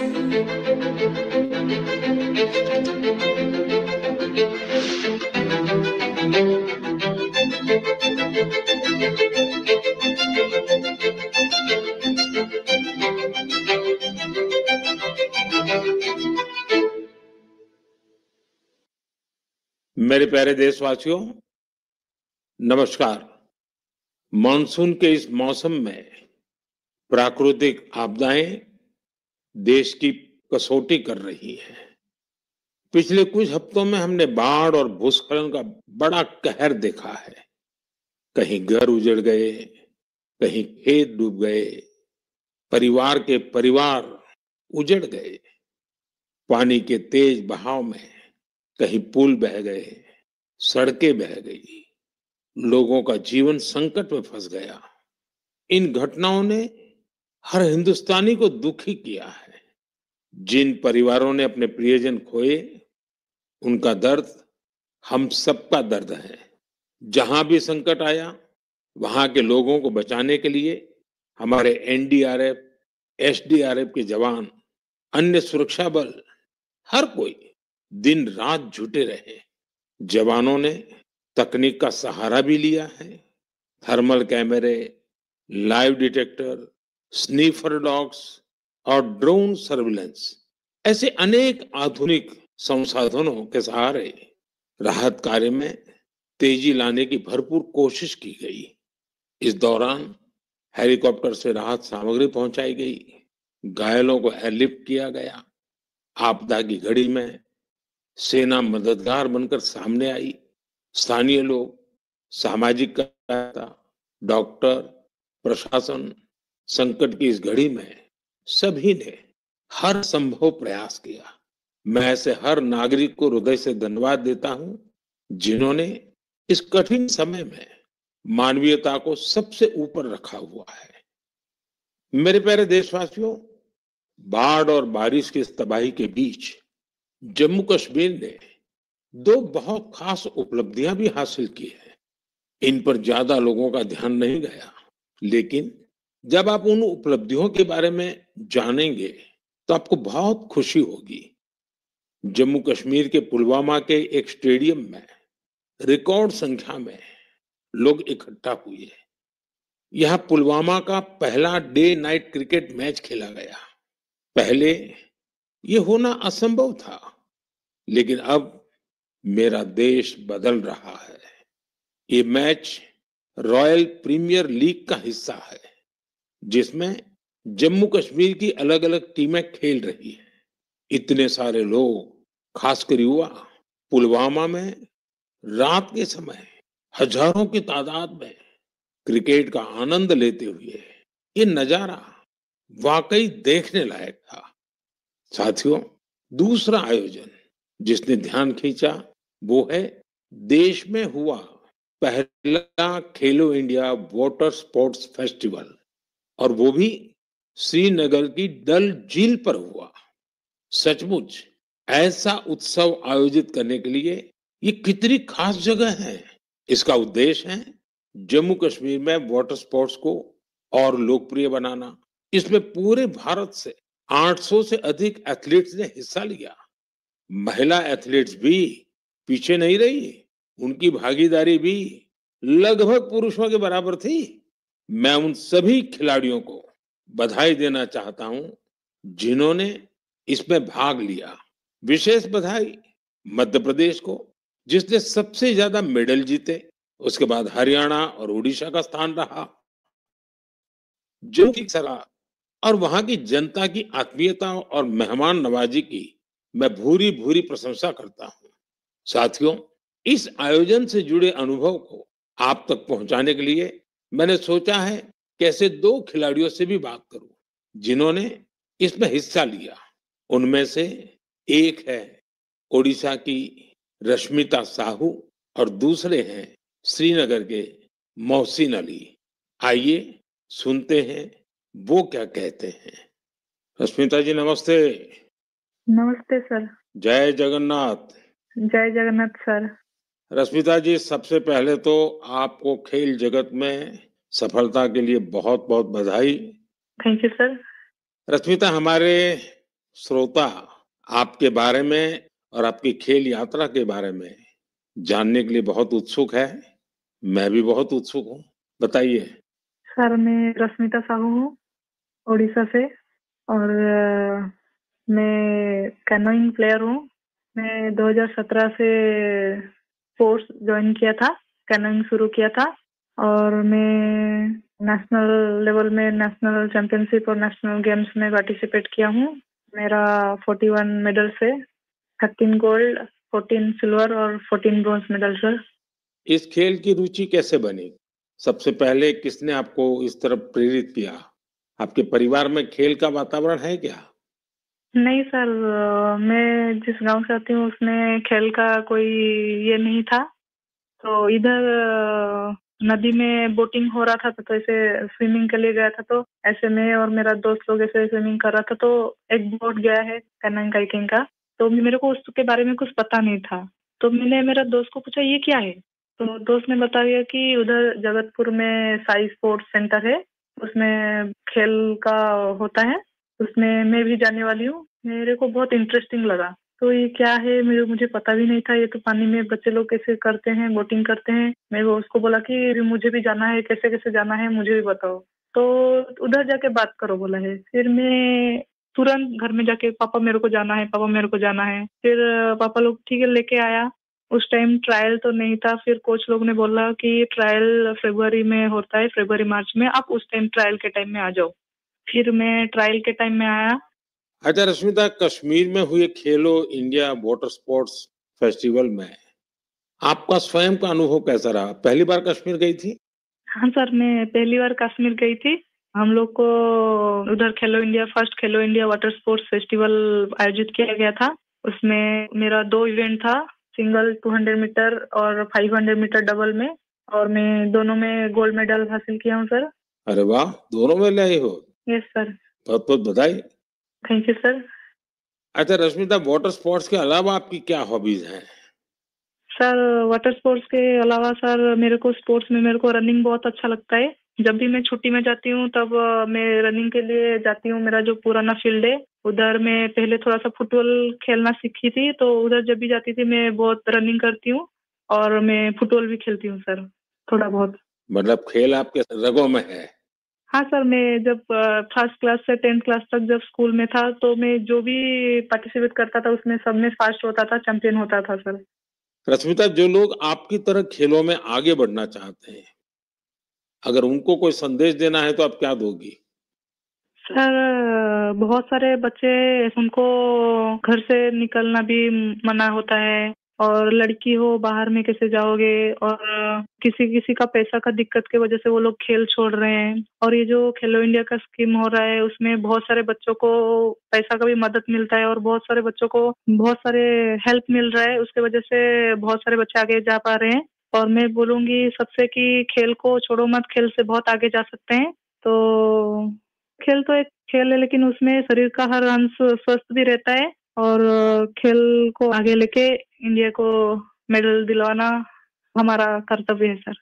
मेरे प्यारे देशवासियों, नमस्कार। मानसून के इस मौसम में प्राकृतिक आपदाएं देश की कसौटी कर रही हैं। पिछले कुछ हफ्तों में हमने बाढ़ और भूस्खलन का बड़ा कहर देखा है। कहीं घर उजड़ गए, कहीं खेत डूब गए, परिवार के परिवार उजड़ गए। पानी के तेज बहाव में कहीं पुल बह गए, सड़कें बह गई, लोगों का जीवन संकट में फंस गया। इन घटनाओं ने हर हिंदुस्तानी को दुखी किया है। जिन परिवारों ने अपने प्रियजन खोए, उनका दर्द हम सबका दर्द है। जहां भी संकट आया, वहां के लोगों को बचाने के लिए हमारे एनडीआरएफ, एसडीआरएफ के जवान, अन्य सुरक्षा बल, हर कोई दिन रात जुटे रहे। जवानों ने तकनीक का सहारा भी लिया है। थर्मल कैमरे, लाइव डिटेक्टर, स्नीफर डॉग्स और ड्रोन सर्विलेंस ऐसे अनेक आधुनिक संसाधनों के सहारे राहत कार्य में तेजी लाने की भरपूर कोशिश की गई। इस दौरान हेलीकॉप्टर से राहत सामग्री पहुंचाई गई, घायलों को एयरलिफ्ट किया गया। आपदा की घड़ी में सेना मददगार बनकर सामने आई। स्थानीय लोग, सामाजिक कार्यकर्ता, डॉक्टर, प्रशासन, संकट की इस घड़ी में सभी ने हर संभव प्रयास किया। मैं ऐसे हर नागरिक को हृदय से धन्यवाद देता हूं, जिन्होंने इस कठिन समय में मानवीयता को सबसे ऊपर रखा हुआ है। मेरे प्यारे देशवासियों, बाढ़ और बारिश की इस तबाही के बीच जम्मू कश्मीर ने दो बहुत खास उपलब्धियां भी हासिल की है। इन पर ज्यादा लोगों का ध्यान नहीं गया, लेकिन जब आप उन उपलब्धियों के बारे में जानेंगे तो आपको बहुत खुशी होगी। जम्मू कश्मीर के पुलवामा के एक स्टेडियम में रिकॉर्ड संख्या में लोग इकट्ठा हुए। यहां पुलवामा का पहला डे नाइट क्रिकेट मैच खेला गया। पहले ये होना असंभव था, लेकिन अब मेरा देश बदल रहा है। ये मैच रॉयल प्रीमियर लीग का हिस्सा है, जिसमें जम्मू कश्मीर की अलग अलग टीमें खेल रही हैं। इतने सारे लोग, खासकर युवा, पुलवामा में रात के समय हजारों की तादाद में क्रिकेट का आनंद लेते हुए, ये नजारा वाकई देखने लायक था। साथियों, दूसरा आयोजन जिसने ध्यान खींचा वो है देश में हुआ पहला खेलो इंडिया वाटर स्पोर्ट्स फेस्टिवल, और वो भी श्रीनगर की डल झील पर हुआ। सचमुच ऐसा उत्सव आयोजित करने के लिए ये कितनी खास जगह है। इसका उद्देश्य है जम्मू कश्मीर में वाटर स्पोर्ट्स को और लोकप्रिय बनाना। इसमें पूरे भारत से 800 से अधिक एथलीट्स ने हिस्सा लिया। महिला एथलीट्स भी पीछे नहीं रही, उनकी भागीदारी भी लगभग पुरुषों के बराबर थी। मैं उन सभी खिलाड़ियों को बधाई देना चाहता हूं जिन्होंने इसमें भाग लिया। विशेष बधाई मध्य प्रदेश को, जिसने सबसे ज्यादा मेडल जीते। उसके बाद हरियाणा और उड़ीसा का स्थान रहा। जो की सरकार और वहां की जनता की आत्मीयता और मेहमान नवाजी की मैं भूरी भूरी प्रशंसा करता हूं। साथियों, इस आयोजन से जुड़े अनुभव को आप तक पहुंचाने के लिए मैंने सोचा है कैसे दो खिलाड़ियों से भी बात करूं जिन्होंने इसमें हिस्सा लिया। उनमें से एक है ओडिशा की रश्मिता साहू और दूसरे हैं श्रीनगर के मोहसिन अली। आइए सुनते हैं वो क्या कहते हैं। रश्मिता जी, नमस्ते। नमस्ते सर। जय जगन्नाथ। जय जगन्नाथ सर। रश्मिता जी, सबसे पहले तो आपको खेल जगत में सफलता के लिए बहुत बहुत बधाई। Thank you sir. रश्मिता, हमारे श्रोता आपके बारे में और आपकी खेल यात्रा के बारे में जानने के लिए बहुत उत्सुक है। मैं भी बहुत उत्सुक हूँ। बताइए। सर मैं रश्मिता साहू हूँ, उड़ीसा से। और मैं कैनोइंग प्लेयर हूँ। मैं 2017 से स्पोर्ट्स ज्वाइन किया था, कैनोइंग शुरू किया था। और मैं नेशनल लेवल में नेशनल चैंपियनशिप और नेशनल गेम्स में पार्टिसिपेट किया हूँ। मेरा 41 मेडल्स है, 13 गोल्ड, 14 सिल्वर और 14 ब्रॉन्ज मेडल सर। इस खेल की रुचि कैसे बनी? सबसे पहले किसने आपको इस तरफ प्रेरित किया? आपके परिवार में खेल का वातावरण है क्या? नहीं सर, मैं जिस गांव से आती हूँ उसमें खेल का कोई ये नहीं था। तो इधर नदी में बोटिंग हो रहा था, तो ऐसे स्विमिंग के लिए गया था। तो ऐसे में और मेरा दोस्त लोग ऐसे स्विमिंग कर रहा था, तो एक बोट गया है कैनोइंग काइकिंग का। तो मेरे को उसके बारे में कुछ पता नहीं था। तो मैंने मेरा दोस्त को पूछा ये क्या है। तो दोस्त ने बता दिया कि उधर जगतपुर में साई स्पोर्ट्स सेंटर है, उसमें खेल का होता है, उसमें मैं भी जाने वाली हूँ। मेरे को बहुत इंटरेस्टिंग लगा। तो ये क्या है, मुझे पता भी नहीं था। ये तो पानी में बच्चे लोग कैसे करते हैं, बोटिंग करते हैं। मैं वो उसको बोला कि मुझे भी जाना है, कैसे कैसे जाना है मुझे भी बताओ। तो उधर जाके बात करो बोला है। फिर मैं तुरंत घर में जाके पापा मेरे को जाना है, पापा मेरे को जाना है। फिर पापा लोग ठीक है लेके आया। उस टाइम ट्रायल तो नहीं था। फिर कोच लोग ने बोला कि ट्रायल फरवरी में होता है, फरवरी मार्च में, आप उस टाइम ट्रायल के टाइम में आ जाओ। फिर मैं ट्रायल के टाइम में आया। अच्छा रश्मिता, कश्मीर में हुए खेलो इंडिया वाटर स्पोर्ट्स फेस्टिवल में आपका स्वयं का अनुभव कैसा रहा? पहली बार कश्मीर गई थी? हाँ सर, मैं पहली बार कश्मीर गई थी। हम लोग को उधर फर्स्ट खेलो इंडिया वाटर स्पोर्ट्स फेस्टिवल आयोजित किया गया था। उसमें मेरा 2 इवेंट था, सिंगल 200 मीटर और 500 मीटर डबल में। और मैं दोनों में गोल्ड मेडल हासिल किया हूँ सर। अरे वाह, दोनों में लाई हो। Yes sir. बहुत बहुत बधाई। Thank you sir. अच्छा रश्मिता, वाटर स्पोर्ट्स के अलावा आपकी क्या हॉबीज हैं? सर वाटर स्पोर्ट्स के अलावा सर मेरे को रनिंग बहुत अच्छा लगता है। जब भी मैं छुट्टी में जाती हूँ तब मैं रनिंग के लिए जाती हूँ। मेरा जो पुराना फील्ड है उधर मैं पहले थोड़ा सा फुटबॉल खेलना सीखी थी, तो उधर जब भी जाती थी मैं बहुत रनिंग करती हूँ। और मैं फुटबॉल भी खेलती हूँ सर, थोड़ा बहुत। मतलब खेल आपके रगों में है। हाँ सर, मैं जब फर्स्ट क्लास से 10th क्लास तक जब स्कूल में था, तो मैं जो भी पार्टिसिपेट करता था उसमें सब में फर्स्ट होता था, चैंपियन होता था सर। रश्मिता, जो लोग आपकी तरह खेलों में आगे बढ़ना चाहते हैं, अगर उनको कोई संदेश देना है तो आप क्या दोगी? सर बहुत सारे बच्चे, उनको घर से निकलना भी मना होता है। और लड़की हो बाहर में कैसे जाओगे। और किसी किसी का पैसा का दिक्कत की वजह से वो लोग खेल छोड़ रहे हैं। और ये जो खेलो इंडिया का स्कीम हो रहा है उसमें बहुत सारे बच्चों को पैसा का भी मदद मिलता है, और बहुत सारे बच्चों को बहुत सारे हेल्प मिल रहा है। उसके वजह से बहुत सारे बच्चे आगे जा पा रहे हैं। और मैं बोलूंगी सबसे कि खेल को छोड़ो मत, खेल से बहुत आगे जा सकते हैं। तो खेल तो एक खेल है, लेकिन उसमें शरीर का हर अंश स्वस्थ भी रहता है। और खेल को आगे लेके इंडिया को मेडल दिलवाना हमारा कर्तव्य है सर।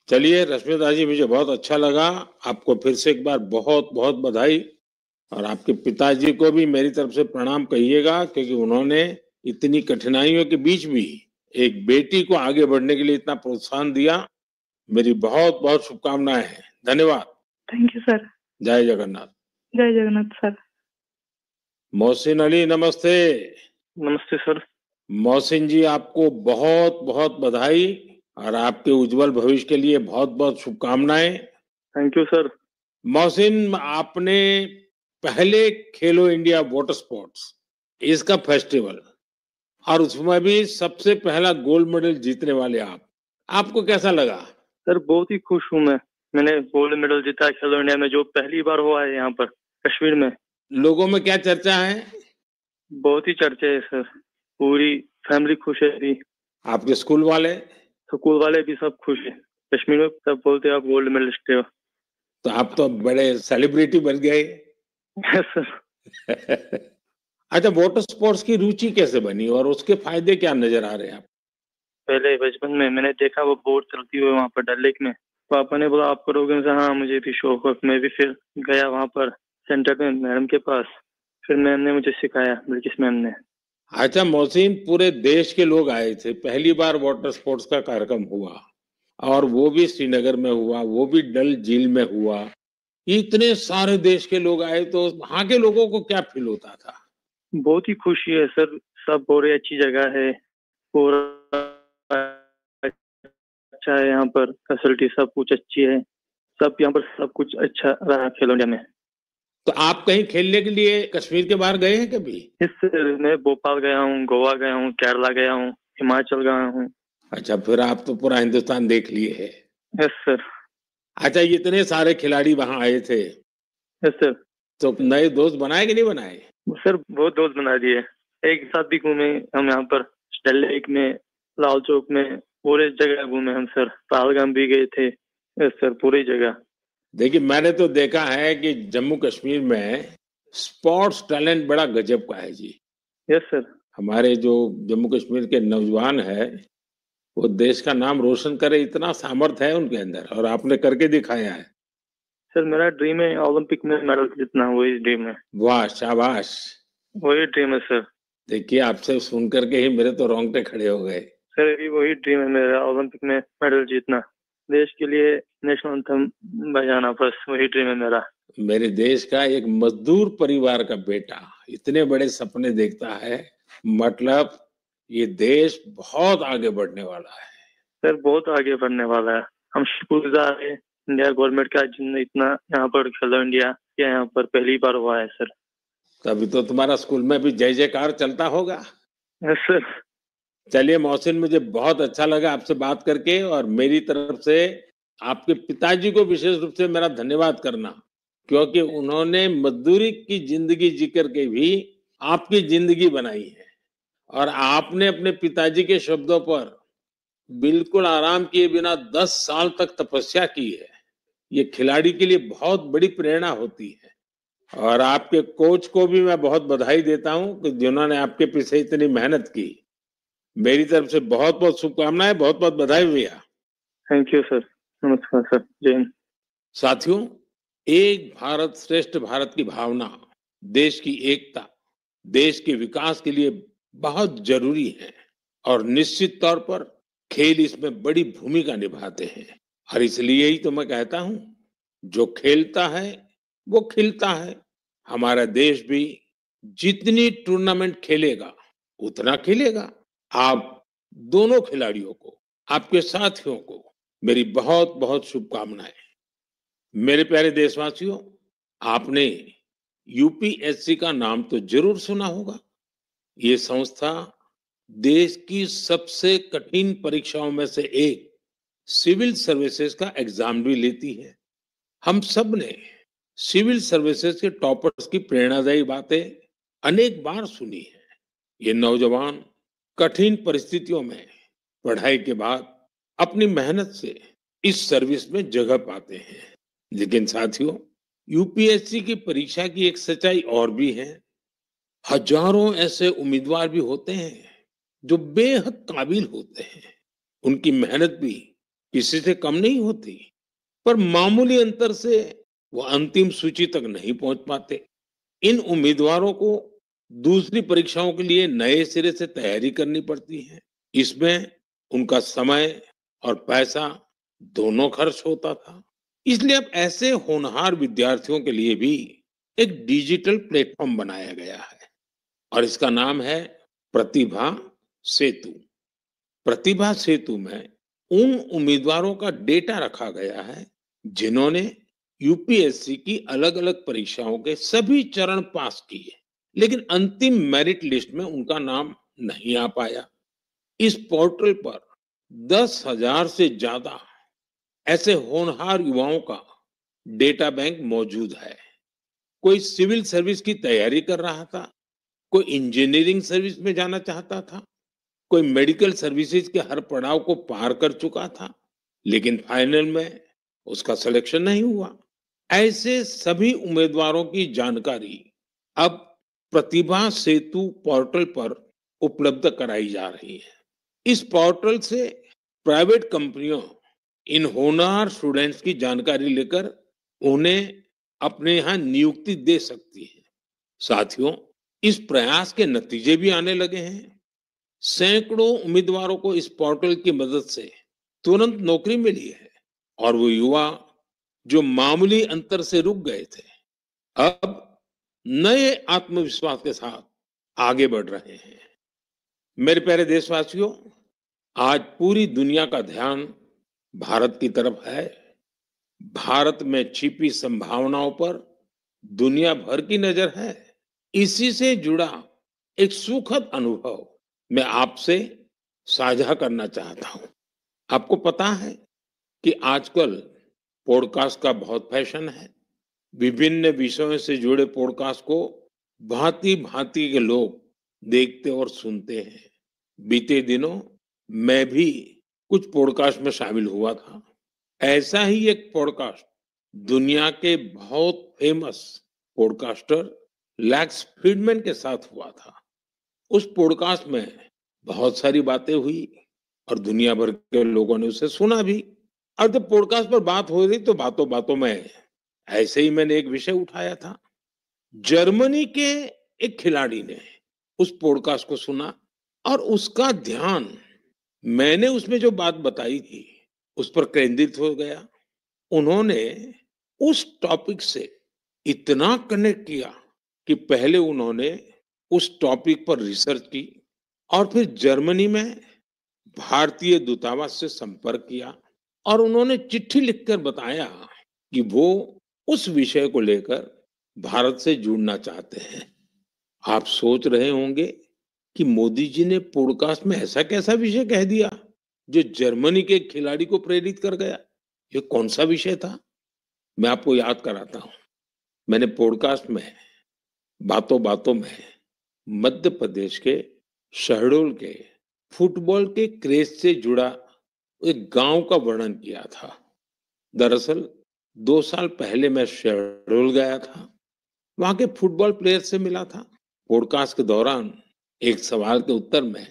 चलिए रश्मिता जी, मुझे बहुत अच्छा लगा। आपको फिर से एक बार बहुत बहुत बधाई। और आपके पिताजी को भी मेरी तरफ से प्रणाम कहिएगा, क्योंकि उन्होंने इतनी कठिनाइयों के बीच भी एक बेटी को आगे बढ़ने के लिए इतना प्रोत्साहन दिया। मेरी बहुत बहुत शुभकामनाएं हैं। धन्यवाद। Thank you sir. जय जगन्नाथ। जय जगन्नाथ सर। मोहसिन अली, नमस्ते। नमस्ते सर। मोहसिन जी, आपको बहुत बहुत बधाई और आपके उज्जवल भविष्य के लिए बहुत बहुत शुभकामनाएं। Thank you sir. मोहसिन, आपने पहले खेलो इंडिया वाटर स्पोर्ट्स इसका फेस्टिवल, और उसमें भी सबसे पहला गोल्ड मेडल जीतने वाले आपको कैसा लगा? सर बहुत ही खुश हूँ मैं। मैंने गोल्ड मेडल जीता है खेलो इंडिया में, जो पहली बार हुआ है यहाँ पर कश्मीर में। लोगों में क्या चर्चा है? बहुत ही चर्चे है सर। पूरी फैमिली खुश है अभी। आपके स्कूल वाले? स्कूल वाले भी सब खुश है। कश्मीर में सब बोलते हैं आप गोल्ड मेडलिस्ट हो। तो आप तो बड़े सेलिब्रिटी बन गए। Yes sir. अच्छा, वाटर स्पोर्ट्स की रुचि कैसे बनी और उसके फायदे क्या नजर आ रहे हैं आप? पहले बचपन में मैंने देखा वो बोट चलती हुई वहाँ पर डल लेक में। पापा ने बोला आप करोगे? हाँ मुझे भी शौक है। मैं भी फिर गया वहाँ पर सेंटर में मैडम के पास। फिर मैम ने मुझे सिखाया, बिल्किस मैम ने। अच्छा मोहसिन, पूरे देश के लोग आए थे, पहली बार वाटर स्पोर्ट्स का कार्यक्रम हुआ और वो भी श्रीनगर में हुआ, वो भी डल झील में हुआ। इतने सारे देश के लोग आए तो वहां के लोगों को क्या फील होता था? बहुत ही खुशी है सर, सब बोल रहे अच्छी जगह है, पूरा अच्छा है, यहाँ पर फैसिलिटी सब कुछ अच्छी है, सब यहाँ पर सब कुछ अच्छा रहा खेलो इंडिया में। तो आप कहीं खेलने के लिए कश्मीर के बाहर गए हैं कभी? मैं भोपाल गया हूँ, गोवा गया हूँ, केरला गया हूँ, हिमाचल गया हूँ। अच्छा, फिर आप तो पूरा हिंदुस्तान देख लिए है। Yes sir. अच्छा, इतने सारे खिलाड़ी वहां आए थे, यस सर। तो नए दोस्त बनाए कि नहीं बनाए? सर बहुत दोस्त बना दिए, एक साथ भी घूमे हम यहाँ पर, डल लेक में, लाल चौक में, पूरे जगह घूमे हम सर, पहलगाम भी गए थे। यस सर, पूरी जगह। देखिए, मैंने तो देखा है कि जम्मू कश्मीर में स्पोर्ट्स टैलेंट बड़ा गजब का है जी। Yes sir. हमारे जो जम्मू कश्मीर के नौजवान है, वो देश का नाम रोशन करे, इतना सामर्थ्य है उनके अंदर, और आपने करके दिखाया है। सर मेरा ड्रीम है ओलंपिक में मेडल जीतना, वही ड्रीम है। वाह, शाबाश। वही ड्रीम है सर। देखिए, आपसे सुन करके ही मेरे तो रोंगटे खड़े हो गए। सर अभी वही ड्रीम है मेरा, ओलंपिक में मेडल जीतना, देश के लिए नेशनल एंथम बजाना, बस वही ड्रीम है मेरा। मेरे देश का एक मजदूर परिवार का बेटा इतने बड़े सपने देखता है, मतलब ये देश बहुत आगे बढ़ने वाला है। सर बहुत आगे बढ़ने वाला है, हम शुक्रगुजार है इंडिया गवर्नमेंट का, जिनने इतना यहाँ पर खेलो इंडिया के यहाँ पर पहली बार हुआ है सर। तभी तो तुम्हारा स्कूल में भी जय जयकार चलता होगा। Yes sir. चलिए मोहसिन, मुझे बहुत अच्छा लगा आपसे बात करके, और मेरी तरफ से आपके पिताजी को विशेष रूप से मेरा धन्यवाद करना, क्योंकि उन्होंने मजदूरी की जिंदगी जी करके भी आपकी जिंदगी बनाई है, और आपने अपने पिताजी के शब्दों पर बिल्कुल आराम किए बिना 10 साल तक तपस्या की है। ये खिलाड़ी के लिए बहुत बड़ी प्रेरणा होती है, और आपके कोच को भी मैं बहुत बधाई देता हूं कि जिन्होंने आपके पीछे इतनी मेहनत की। मेरी तरफ से बहुत बहुत शुभकामनाएं, बहुत बहुत बधाई भैया। Thank you sir. नमस्कार सर। जय हिंद। साथियों, एक भारत श्रेष्ठ भारत की भावना देश की एकता, देश के विकास के लिए बहुत जरूरी है, और निश्चित तौर पर खेल इसमें बड़ी भूमिका निभाते हैं। और इसलिए ही तो मैं कहता हूं, जो खेलता है वो खिलता है। हमारा देश भी जितनी टूर्नामेंट खेलेगा उतना खिलेगा। आप दोनों खिलाड़ियों को, आपके साथियों को मेरी बहुत बहुत शुभकामनाएं। मेरे प्यारे देशवासियों, आपने यूपीएससी का नाम तो जरूर सुना होगा। ये संस्था देश की सबसे कठिन परीक्षाओं में से एक सिविल सर्विसेज का एग्जाम भी लेती है। हम सब ने सिविल सर्विसेज के टॉपर्स की प्रेरणादायी बातें अनेक बार सुनी है। ये नौजवान कठिन परिस्थितियों में पढ़ाई के बाद अपनी मेहनत से इस सर्विस में जगह पाते हैं। लेकिन साथियों, यूपीएससी की परीक्षा की एक सच्चाई और भी है। हजारों ऐसे उम्मीदवार भी होते हैं जो बेहद काबिल होते हैं, उनकी मेहनत भी किसी से कम नहीं होती, पर मामूली अंतर से वो अंतिम सूची तक नहीं पहुंच पाते। इन उम्मीदवारों को दूसरी परीक्षाओं के लिए नए सिरे से तैयारी करनी पड़ती है। इसमें उनका समय और पैसा दोनों खर्च होता था। इसलिए अब ऐसे होनहार विद्यार्थियों के लिए भी एक डिजिटल प्लेटफॉर्म बनाया गया है, और इसका नाम है प्रतिभा सेतु। प्रतिभा सेतु में उन उम्मीदवारों का डेटा रखा गया है जिन्होंने यूपीएससी की अलग अलग परीक्षाओं के सभी चरण पास किए, लेकिन अंतिम मेरिट लिस्ट में उनका नाम नहीं आ पाया। इस पोर्टल पर 10,000 से ज्यादा ऐसे होनहार युवाओं का डेटा बैंक मौजूद है। कोई सिविल सर्विस की तैयारी कर रहा था, कोई इंजीनियरिंग सर्विस में जाना चाहता था, कोई मेडिकल सर्विसेज के हर पड़ाव को पार कर चुका था, लेकिन फाइनल में उसका सिलेक्शन नहीं हुआ। ऐसे सभी उम्मीदवारों की जानकारी अब प्रतिभा सेतु पोर्टल पर उपलब्ध कराई जा रही है। इस पोर्टल से प्राइवेट कंपनियों इन होनहार स्टूडेंट्स की जानकारी लेकर उन्हें अपने यहाँ नियुक्ति दे सकती है। साथियों, इस प्रयास के नतीजे भी आने लगे हैं। सैकड़ों उम्मीदवारों को इस पोर्टल की मदद से तुरंत नौकरी मिली है और वो युवा जो मामूली अंतर से रुक गए थे, अब नए आत्मविश्वास के साथ आगे बढ़ रहे हैं। मेरे प्यारे देशवासियों, आज पूरी दुनिया का ध्यान भारत की तरफ है। भारत में छिपी संभावनाओं पर दुनिया भर की नजर है। इसी से जुड़ा एक सुखद अनुभव मैं आपसे साझा करना चाहता हूं। आपको पता है कि आजकल पॉडकास्ट का बहुत फैशन है। विभिन्न विषयों से जुड़े पॉडकास्ट को भांति भांति के लोग देखते और सुनते हैं। बीते दिनों मैं भी कुछ पॉडकास्ट में शामिल हुआ था। ऐसा ही एक पॉडकास्ट दुनिया के बहुत फेमस पॉडकास्टर लैक्स फ्रीडमैन के साथ हुआ था। उस पॉडकास्ट में बहुत सारी बातें हुई और दुनिया भर के लोगों ने उसे सुना भी। और जब पॉडकास्ट पर बात हो रही तो बातों बातों में ऐसे ही मैंने एक विषय उठाया था। जर्मनी के एक खिलाड़ी ने उस पॉडकास्ट को सुना और उसका ध्यान मैंने उसमें जो बात बताई थी उस पर केंद्रित हो गया। उन्होंने उस टॉपिक से इतना कनेक्ट किया कि पहले उन्होंने उस टॉपिक पर रिसर्च की और फिर जर्मनी में भारतीय दूतावास से संपर्क किया और उन्होंने चिट्ठी लिखकर बताया कि वो उस विषय को लेकर भारत से जुड़ना चाहते हैं। आप सोच रहे होंगे कि मोदी जी ने पॉडकास्ट में ऐसा कैसा विषय कह दिया जो जर्मनी के खिलाड़ी को प्रेरित कर गया। ये कौन सा विषय था? मैं आपको याद कराता हूं। मैंने पॉडकास्ट में बातों बातों में मध्य प्रदेश के शहडोल के फुटबॉल के क्रेज से जुड़ा एक गांव का वर्णन किया था। दरअसल 2 साल पहले मैं शहडोल गया था। वहां के फुटबॉल प्लेयर से मिला था। पॉडकास्ट के दौरान एक सवाल के उत्तर में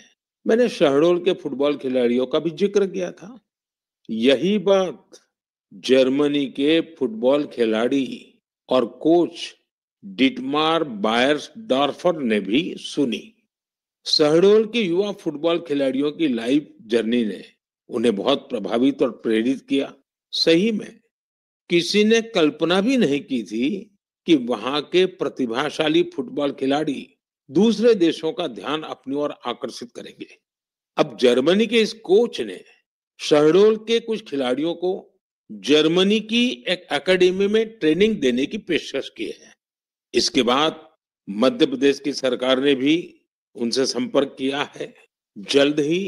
मैंने शहडोल के फुटबॉल खिलाड़ियों का भी जिक्र किया था। यही बात जर्मनी के फुटबॉल खिलाड़ी और कोच डिटमार बायर्सडॉर्फर ने भी सुनी। शहडोल के युवा फुटबॉल खिलाड़ियों की लाइफ जर्नी ने उन्हें बहुत प्रभावित और प्रेरित किया। सही में किसी ने कल्पना भी नहीं की थी कि वहां के प्रतिभाशाली फुटबॉल खिलाड़ी दूसरे देशों का ध्यान अपनी ओर आकर्षित करेंगे। अब जर्मनी के इस कोच ने शहडोल के कुछ खिलाड़ियों को जर्मनी की एक एकेडमी में ट्रेनिंग देने की पेशकश की है। इसके बाद मध्य प्रदेश की सरकार ने भी उनसे संपर्क किया है। जल्द ही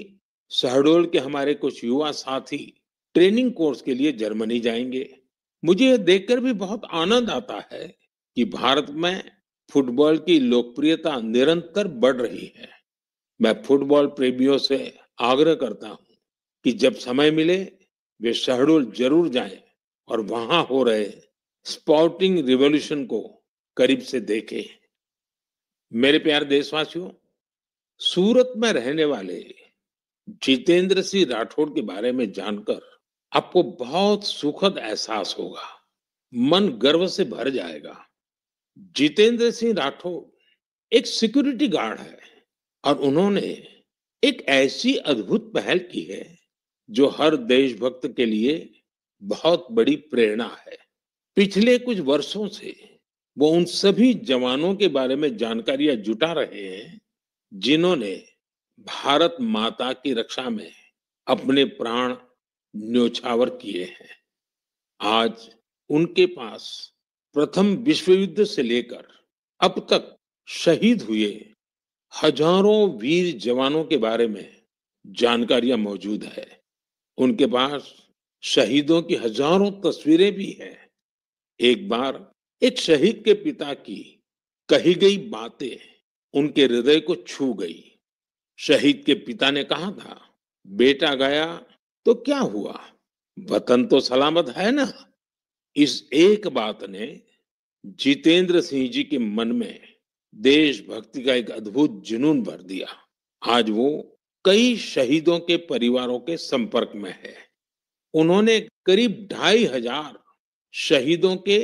शहडोल के हमारे कुछ युवा साथी ट्रेनिंग कोर्स के लिए जर्मनी जाएंगे। मुझे यह देखकर भी बहुत आनंद आता है कि भारत में फुटबॉल की लोकप्रियता निरंतर बढ़ रही है। मैं फुटबॉल प्रेमियों से आग्रह करता हूं कि जब समय मिले वे शहडोल जरूर जाएं और वहां हो रहे स्पोर्टिंग रिवॉल्यूशन को करीब से देखें। मेरे प्यारे देशवासियों, सूरत में रहने वाले जितेंद्र सिंह राठौड़ के बारे में जानकर आपको बहुत सुखद एहसास होगा। मन गर्व से भर जाएगा। जितेंद्र सिंह राठौड़ एक सिक्योरिटी गार्ड है और उन्होंने एक ऐसी अद्भुत पहल की है जो हर देशभक्त के लिए बहुत बड़ी प्रेरणा है। पिछले कुछ वर्षों से वो उन सभी जवानों के बारे में जानकारियां जुटा रहे हैं जिन्होंने भारत माता की रक्षा में अपने प्राण न्योछावर किए हैं। आज उनके पास प्रथम विश्व युद्ध से लेकर अब तक शहीद हुए हजारों वीर जवानों के बारे में जानकारियां मौजूद है। उनके पास शहीदों की हजारों तस्वीरें भी हैं। एक बार एक शहीद के पिता की कही गई बातें उनके हृदय को छू गई। शहीद के पिता ने कहा था, बेटा गया तो क्या हुआ, वतन तो सलामत है ना। इस एक बात ने जितेंद्र सिंह जी के मन में देशभक्ति का एक अद्भुत जुनून भर दिया। आज वो कई शहीदों के परिवारों के संपर्क में है। उन्होंने करीब 2,500 शहीदों के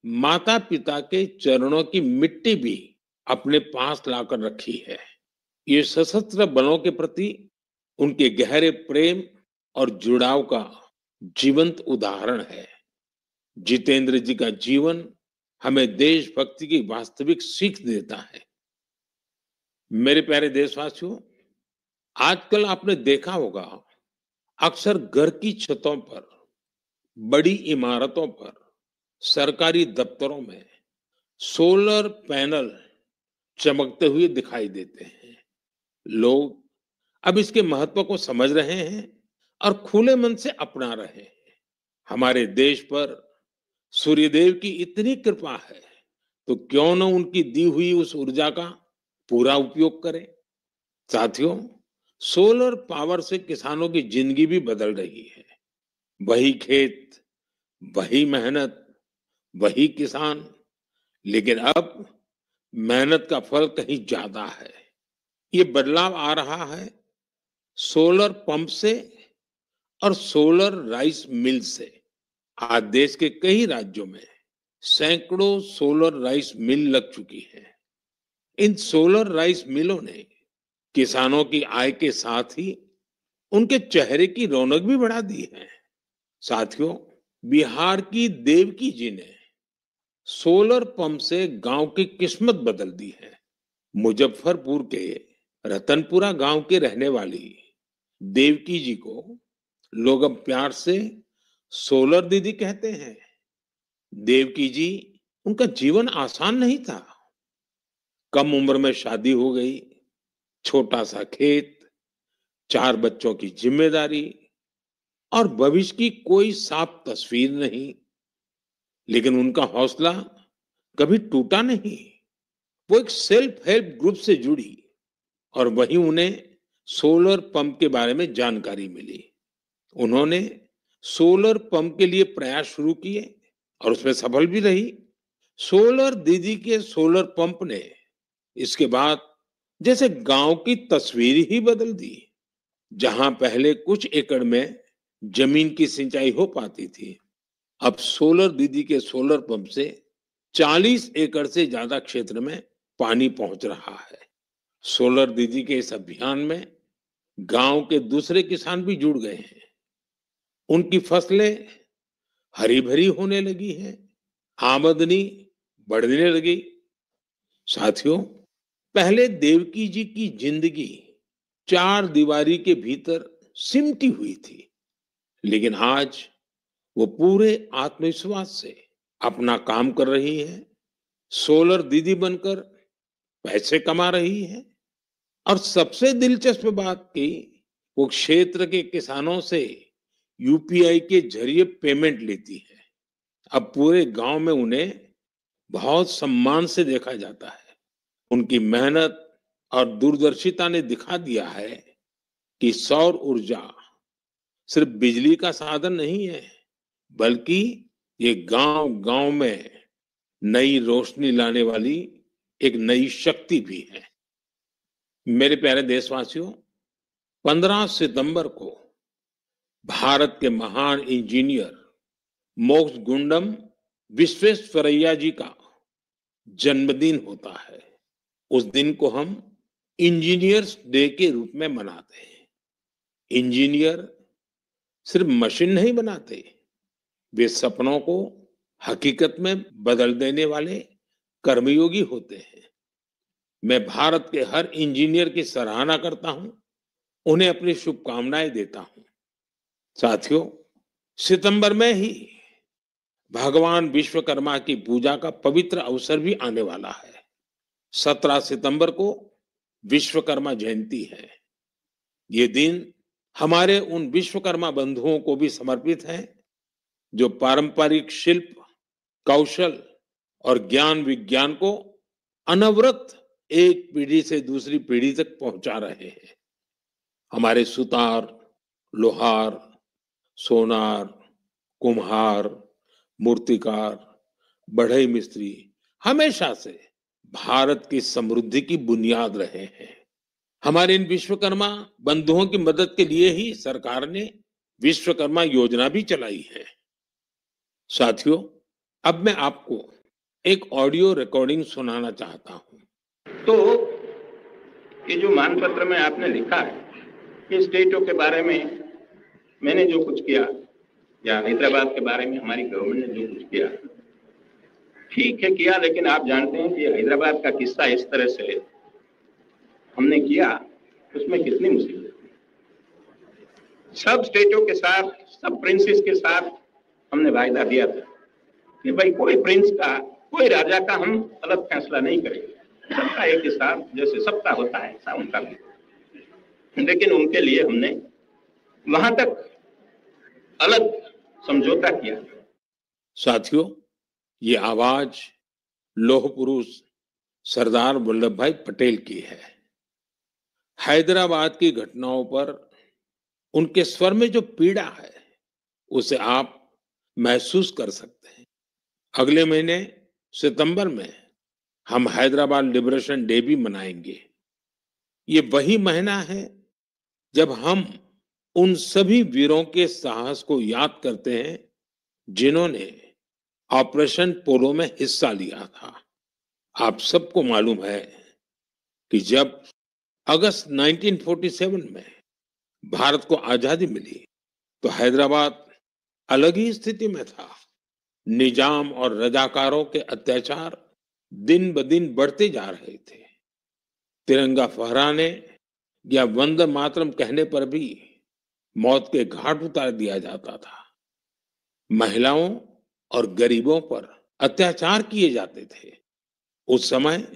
माता पिता के चरणों की मिट्टी भी अपने पास लाकर रखी है। ये सशस्त्र बलों के प्रति उनके गहरे प्रेम और जुड़ाव का जीवंत उदाहरण है। जितेंद्र जी का जीवन हमें देशभक्ति की वास्तविक सीख देता है। मेरे प्यारे देशवासियों, आजकल आपने देखा होगा, अक्सर घर की छतों पर, बड़ी इमारतों पर, सरकारी दफ्तरों में सोलर पैनल चमकते हुए दिखाई देते हैं। लोग अब इसके महत्व को समझ रहे हैं और खुले मन से अपना रहे हैं। हमारे देश पर सूर्यदेव की इतनी कृपा है, तो क्यों न उनकी दी हुई उस ऊर्जा का पूरा उपयोग करें। साथियों, सोलर पावर से किसानों की जिंदगी भी बदल रही है। वही खेत, वही मेहनत, वही किसान, लेकिन अब मेहनत का फल कहीं ज्यादा है। ये बदलाव आ रहा है सोलर पंप से और सोलर राइस मिल से। आज देश के कई राज्यों में सैकड़ों सोलर राइस मिल लग चुकी है। इन सोलर राइस मिलों ने किसानों की आय के साथ ही उनके चेहरे की रौनक भी बढ़ा दी है। साथियों, बिहार की देवकी जी ने सोलर पंप से गांव की किस्मत बदल दी है। मुजफ्फरपुर के रतनपुरा गांव के रहने वाली देवकी जी को लोग अब प्यार से सोलर दीदी कहते हैं। देवकी जी, उनका जीवन आसान नहीं था। कम उम्र में शादी हो गई, छोटा सा खेत, 4 बच्चों की जिम्मेदारी और भविष्य की कोई साफ तस्वीर नहीं। लेकिन उनका हौसला कभी टूटा नहीं। वो एक सेल्फ हेल्प ग्रुप से जुड़ी और वहीं उन्हें सोलर पंप के बारे में जानकारी मिली। उन्होंने सोलर पंप के लिए प्रयास शुरू किए और उसमें सफल भी रही। सोलर दीदी के सोलर पंप ने इसके बाद जैसे गांव की तस्वीर ही बदल दी। जहां पहले कुछ एकड़ में जमीन की सिंचाई हो पाती थी, अब सोलर दीदी के सोलर पंप से 40 एकड़ से ज्यादा क्षेत्र में पानी पहुंच रहा है। सोलर दीदी के इस अभियान में गांव के दूसरे किसान भी जुड़ गए हैं। उनकी फसलें हरी भरी होने लगी है, आमदनी बढ़ने लगी। साथियों, पहले देवकी जी की जिंदगी 4 दीवारी के भीतर सिमटी हुई थी, लेकिन आज वो पूरे आत्मविश्वास से अपना काम कर रही है। सोलर दीदी बनकर पैसे कमा रही है और सबसे दिलचस्प बात की, वो क्षेत्र के किसानों से यूपीआई के जरिए पेमेंट लेती है। अब पूरे गांव में उन्हें बहुत सम्मान से देखा जाता है। उनकी मेहनत और दूरदर्शिता ने दिखा दिया है कि सौर ऊर्जा सिर्फ बिजली का साधन नहीं है, बल्कि ये गांव-गांव में नई रोशनी लाने वाली एक नई शक्ति भी है। मेरे प्यारे देशवासियों, 15 सितंबर को भारत के महान इंजीनियर मोक्षगुंडम विश्वेश्वरैया जी का जन्मदिन होता है। उस दिन को हम इंजीनियर्स डे के रूप में मनाते हैं। इंजीनियर सिर्फ मशीन नहीं बनाते, वे सपनों को हकीकत में बदल देने वाले कर्मयोगी होते हैं। मैं भारत के हर इंजीनियर की सराहना करता हूं, उन्हें अपनी शुभकामनाएं देता हूं। साथियों, सितंबर में ही भगवान विश्वकर्मा की पूजा का पवित्र अवसर भी आने वाला है। 17 सितंबर को विश्वकर्मा जयंती है। ये दिन हमारे उन विश्वकर्मा बंधुओं को भी समर्पित है जो पारंपरिक शिल्प, कौशल और ज्ञान विज्ञान को अनवरत एक पीढ़ी से दूसरी पीढ़ी तक पहुंचा रहे हैं। हमारे सुतार, लोहार, सोनार, कुम्हार, मूर्तिकार, बढ़ई मिस्त्री हमेशा से भारत की समृद्धि की बुनियाद रहे हैं। हमारे इन विश्वकर्मा बंधुओं की मदद के लिए ही सरकार ने विश्वकर्मा योजना भी चलाई है। साथियों, अब मैं आपको एक ऑडियो रिकॉर्डिंग सुनाना चाहता हूं। तो ये जो मानपत्र में आपने लिखा है कि स्टेटों के बारे में मैंने जो कुछ किया या हैदराबाद के बारे में हमारी गवर्नमेंट ने जो कुछ किया, ठीक है किया, लेकिन आप जानते हैं कि हैदराबाद का किस्सा इस तरह से हमने किया, उसमें कितनी मुसीबत थी। सब स्टेटों के साथ, सब प्रिंसेस के साथ हमने वायदा दिया था कि भाई कोई प्रिंस का, कोई राजा का हम अलग फैसला नहीं करेंगे, सबका एक के साथ जैसे सबका होता है ऐसा उनका भी। लेकिन उनके लिए हमने वहां तक अलग समझौता किया। साथियों, ये आवाज लौह पुरुष सरदार वल्लभ भाई पटेल की है। हैदराबाद की घटनाओं पर उनके स्वर में जो पीड़ा है उसे आप महसूस कर सकते हैं। अगले महीने सितंबर में हम हैदराबाद लिबरेशन डे भी मनाएंगे। ये वही महीना है जब हम उन सभी वीरों के साहस को याद करते हैं जिन्होंने ऑपरेशन पोलो में हिस्सा लिया था। आप सबको मालूम है कि जब अगस्त 1947 में भारत को आजादी मिली तो हैदराबाद अलग ही स्थिति में था। निजाम और रजाकारों के अत्याचार दिन ब दिन बढ़ते जा रहे थे। तिरंगा फहराने या वंदे मातरम कहने पर भी मौत के घाट उतार दिया जाता था। महिलाओं और गरीबों पर अत्याचार किए जाते थे। उस समय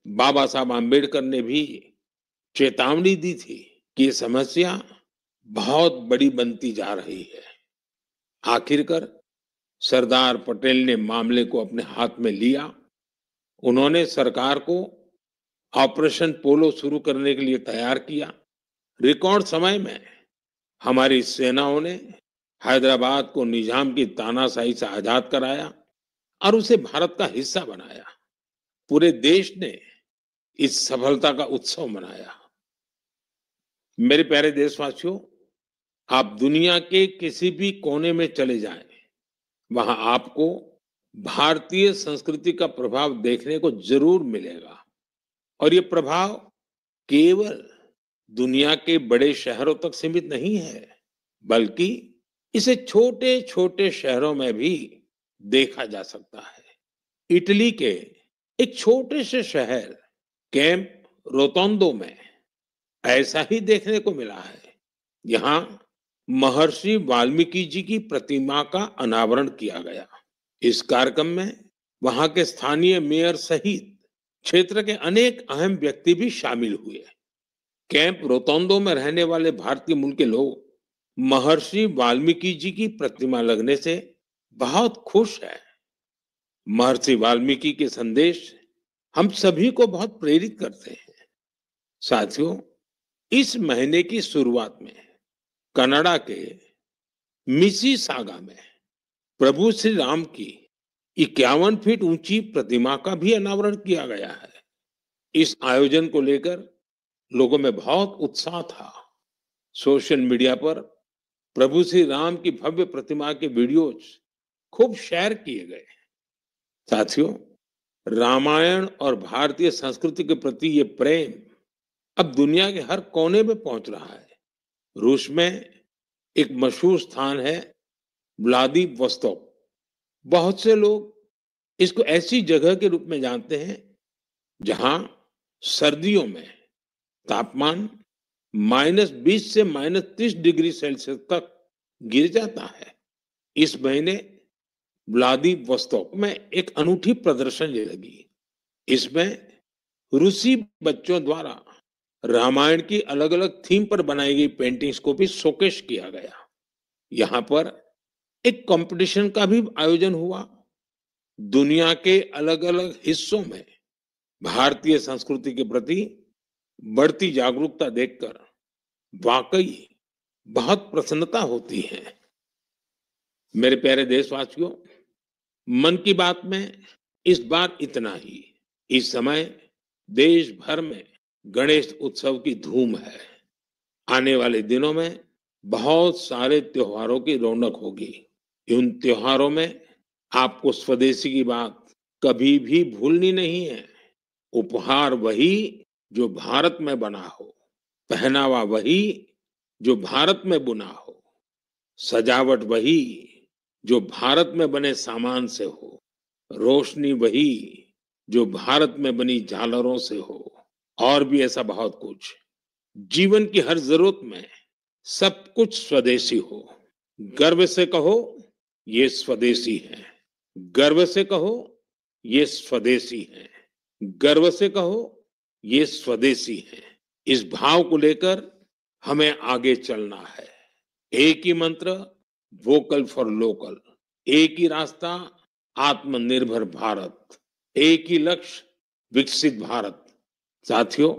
बाबा साहब आम्बेडकर ने भी चेतावनी दी थी कि ये समस्या बहुत बड़ी बनती जा रही है। आखिरकार सरदार पटेल ने मामले को अपने हाथ में लिया। उन्होंने सरकार को ऑपरेशन पोलो शुरू करने के लिए तैयार किया। रिकॉर्ड समय में हमारी सेनाओं ने हैदराबाद को निजाम की तानाशाही से आजाद कराया और उसे भारत का हिस्सा बनाया। पूरे देश ने इस सफलता का उत्सव मनाया। मेरे प्यारे देशवासियों, आप दुनिया के किसी भी कोने में चले जाएं, वहां आपको भारतीय संस्कृति का प्रभाव देखने को जरूर मिलेगा। और ये प्रभाव केवल दुनिया के बड़े शहरों तक सीमित नहीं है, बल्कि इसे छोटे छोटे शहरों में भी देखा जा सकता है। इटली के एक छोटे से शहर कैंप रोतोंडो में ऐसा ही देखने को मिला है। यहाँ महर्षि वाल्मीकि जी की प्रतिमा का अनावरण किया गया। इस कार्यक्रम में वहां के स्थानीय मेयर सहित क्षेत्र के अनेक अहम व्यक्ति भी शामिल हुए। कैंप रोतोंडो में रहने वाले भारतीय मूल के लोग महर्षि वाल्मीकि जी की प्रतिमा लगने से बहुत खुश हैं। महर्षि वाल्मीकि के संदेश हम सभी को बहुत प्रेरित करते हैं। साथियों, इस महीने की शुरुआत में कनाडा के मिसिसागा में प्रभु श्री राम की 51 फीट ऊंची प्रतिमा का भी अनावरण किया गया है। इस आयोजन को लेकर लोगों में बहुत उत्साह था। सोशल मीडिया पर प्रभु श्री राम की भव्य प्रतिमा के वीडियोज खूब शेयर किए गए। साथियों, रामायण और भारतीय संस्कृति के प्रति ये प्रेम अब दुनिया के हर कोने में पहुंच रहा है। रूस में एक मशहूर स्थान है व्लादिवोस्तोक। बहुत से लोग इसको ऐसी जगह के रूप में जानते हैं जहां सर्दियों में तापमान -20 से -30 डिग्री सेल्सियस तक गिर जाता है। इस महीने व्लादिवोस्तोक में एक अनूठी प्रदर्शनी लगी। इसमें रूसी बच्चों द्वारा रामायण की अलग अलग थीम पर बनाई गई पेंटिंग्स को भी शोकेस किया गया। यहाँ पर एक कंपटीशन का भी आयोजन हुआ। दुनिया के अलग अलग हिस्सों में भारतीय संस्कृति के प्रति बढ़ती जागरूकता देखकर वाकई बहुत प्रसन्नता होती है। मेरे प्यारे देशवासियों, मन की बात में इस बार इतना ही। इस समय देश भर में गणेश उत्सव की धूम है। आने वाले दिनों में बहुत सारे त्योहारों की रौनक होगी। उन त्योहारों में आपको स्वदेशी की बात कभी भी भूलनी नहीं है। उपहार वही जो भारत में बना हो, पहनावा वही जो भारत में बुना हो, सजावट वही जो भारत में बने सामान से हो, रोशनी वही जो भारत में बनी झालरों से हो, और भी ऐसा बहुत कुछ। जीवन की हर जरूरत में सब कुछ स्वदेशी हो। गर्व से कहो ये स्वदेशी है, गर्व से कहो ये स्वदेशी है, गर्व से कहो ये स्वदेशी है। इस भाव को लेकर हमें आगे चलना है। एक ही मंत्र, वोकल फॉर लोकल, एक ही रास्ता, आत्मनिर्भर भारत, एक ही लक्ष्य, विकसित भारत। साथियों,